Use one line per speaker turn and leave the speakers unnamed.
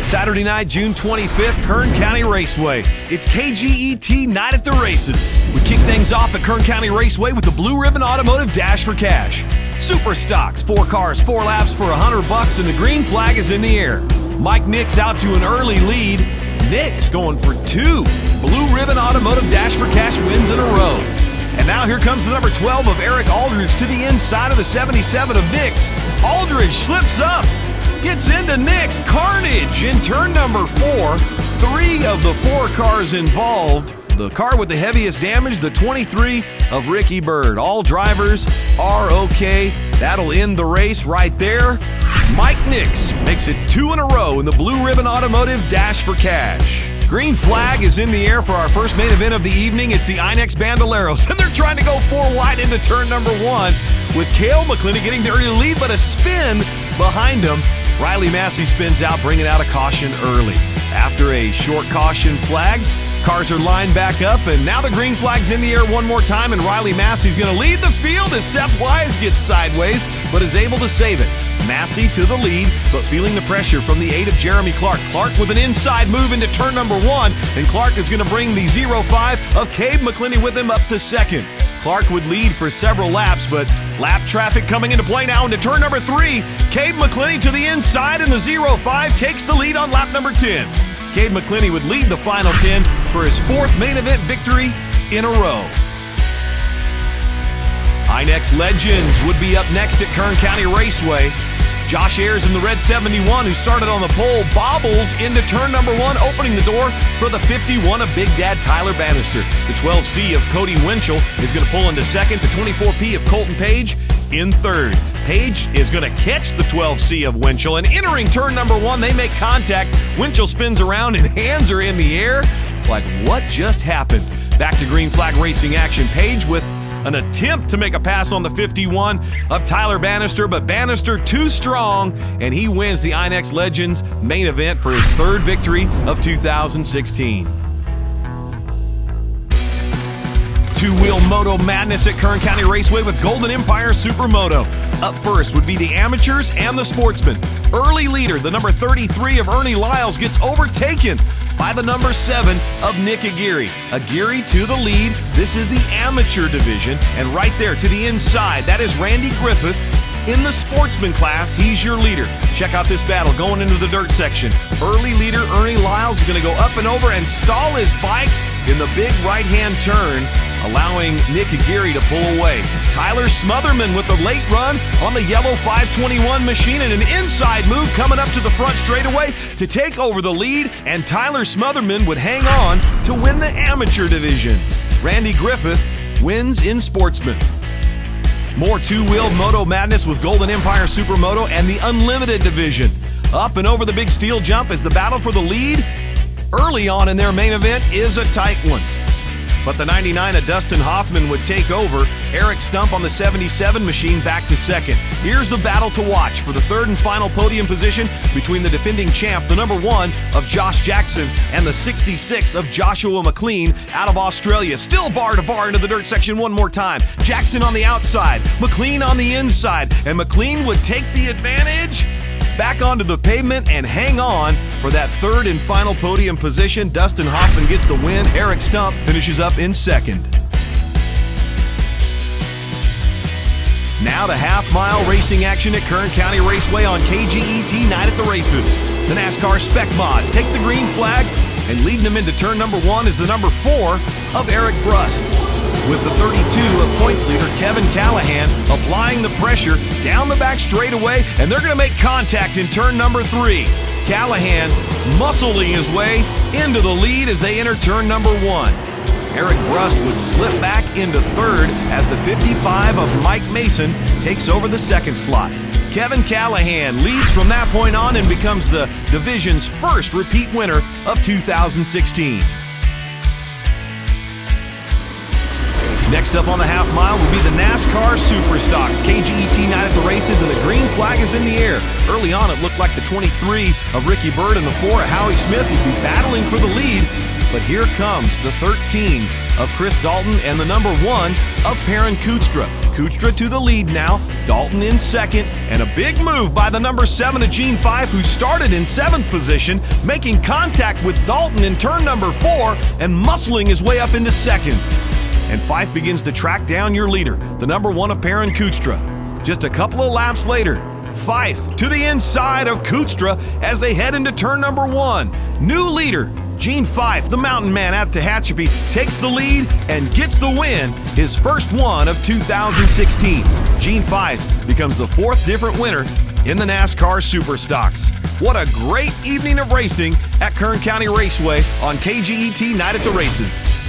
Saturday night, June 25th, Kern County Raceway. It's KGET Night at the Races. We kick things off at Kern County Raceway with the Blue Ribbon Automotive Dash for Cash. Super Stocks, 4 cars, 4 laps for $100, and the green flag is in the air. Mike Nix out to an early lead. Nix going for 2 Blue Ribbon Automotive Dash for Cash wins in a row. And now here comes the number 12 of Eric Aldridge to the inside of the 77 of Nix. Aldridge slips up. Gets into Nix. Carnage in turn number 4. 3 of the 4 cars involved. The car with the heaviest damage, the 23 of Ricky Bird. All drivers are okay. That'll end the race right there. Mike Nix makes it 2 in a row in the Blue Ribbon Automotive Dash for Cash. Green flag is in the air for our first main event of the evening. It's the INEX Banderos, and they're trying to go 4 wide into turn number 1 with Cale McClinney getting the early lead, but a spin behind him. Riley Massey spins out, bringing out a caution early. After a short caution flag, cars are lined back up, and now the green flag's in the air one more time, and Riley Massey's going to lead the field as Seth Wise gets sideways, but is able to save it. Massey to the lead, but feeling the pressure from the 8 of Jeremy Clark. Clark with an inside move into turn number 1, and Clark is going to bring the 0-5 of Cade McClinney with him up to second. Clark would lead for several laps, but lap traffic coming into play now into turn number 3. Cade McClinney to the inside, and the 0-5 takes the lead on lap number 10. Cade McClinney would lead the final 10 for his 4th main event victory in a row. INEX Legends would be up next at Kern County Raceway. Josh Ayers in the red 71, who started on the pole, bobbles into turn number 1, opening the door for the 51 of Big Dad Tyler Bannister. The 12C of Cody Winchell is going to pull into second. The 24P of Colton Page in third. Page is going to catch the 12C of Winchell, and entering turn number 1, they make contact. Winchell spins around and hands are in the air. Like, what just happened? Back to green flag racing action. Page with an attempt to make a pass on the 51 of Tyler Bannister, but Bannister too strong, and he wins the INEX Legends main event for his 3rd victory of 2016. Two-wheel moto madness at Kern County Raceway with Golden Empire Supermoto. Up first would be the amateurs and the sportsmen. Early leader, the number 33 of Ernie Lyles, gets overtaken by the number 7 of Nick Aguirre. Aguirre to the lead. This is the amateur division, and right there to the inside, that is Randy Griffith. In the sportsman class, he's your leader. Check out this battle going into the dirt section. Early leader Ernie Lyles is going to go up and over and stall his bike in the big right-hand turn, allowing Nick Aguirre to pull away. Tyler Smotherman with a late run on the yellow 521 machine, and an inside move coming up to the front straightaway to take over the lead, and Tyler Smotherman would hang on to win the amateur division. Randy Griffith wins in sportsman. More two-wheel moto madness with Golden Empire Supermoto and the Unlimited division. Up and over the big steel jump as the battle for the lead early on in their main event is a tight one. But the 99 of Dustin Hoffman would take over. Eric Stump on the 77 machine back to second. Here's the battle to watch for the 3rd and final podium position between the defending champ, the number 1 of Josh Jackson, and the 66 of Joshua McLean out of Australia. Still bar to bar into the dirt section one more time. Jackson on the outside, McLean on the inside, and McLean would take the advantage. Back onto the pavement and hang on for that 3rd and final podium position. Dustin Hoffman gets the win. Eric Stump finishes up in second. Now to half-mile racing action at Kern County Raceway on KGET Night at the Races. The NASCAR Spec mods take the green flag, and leading them into turn number 1 is the number 4 of Eric Brust. With the 32 of points leader Kevin Callahan applying the pressure down the back straightaway, and they're going to make contact in turn number 3. Callahan muscling his way into the lead as they enter turn number 1. Eric Brust would slip back into 3rd as the 55 of Mike Mason takes over the 2nd slot. Kevin Callahan leads from that point on and becomes the division's 1st repeat winner of 2016. Next up on the half mile will be the NASCAR Super Stocks. KGET Night at the Races, and the green flag is in the air. Early on, it looked like the 23 of Ricky Bird and the 4 of Howie Smith would be battling for the lead. But here comes the 13 of Chris Dalton and the number 1 of Perrin Kutstra. Kuchtra to the lead now, Dalton in second, and a big move by the number 7 of Gene 5, who started in 7th position, making contact with Dalton in turn number 4 and muscling his way up into 2nd. And Fife begins to track down your leader, the number 1 of Perrin Kuchtra. Just a couple of laps later, Fife to the inside of Kuchtra as they head into turn number 1. New leader, Gene Fife, the mountain man at Tehachapi, takes the lead and gets the win, his first one of 2016. Gene Fife becomes the 4th different winner in the NASCAR Superstocks. What a great evening of racing at Kern County Raceway on KGET Night at the Races.